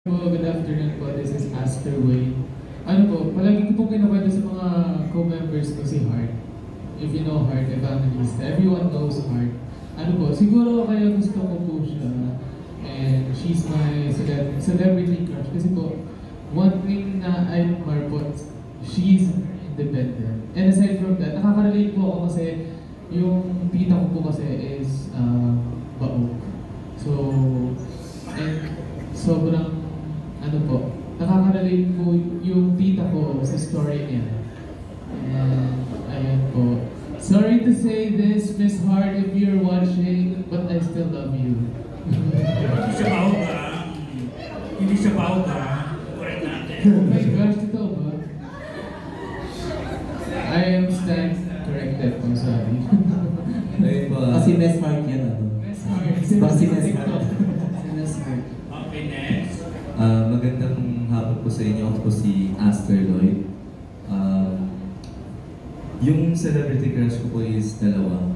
Good afternoon po. This is Aster Way. Ano po, palagi ko pong kinakwento sa mga co-members ko si Heart. If you know Heart, Evangelista, everyone knows Heart. Ano po, siguro kaya gusto ko po siya. And she's my celebrity crush. Kasi po, one thing na I admire po, she's independent. And aside from that, nakaka-relate po ako kasi yung tita ko po kasi is baog. So, and sobrang ano po, nakaka-relate po yung tita ko sa story niya. And ayun po. Sorry to say this, Miss Hart, if you're watching, but I still love you. Hindi siya baho ka. Hindi siya baho ka. Correct natin. Oh my gosh, totoo ba? I am stand corrected po, sorry. Ayun po. Kasi Miss Hart yan ano. Miss Hart. Baka si Miss Hart. Si Miss Hart. Okay, next. Magandang hapon po sa inyo. Ako po si Aster Lloyd. Yung celebrity crush ko po is dalawa.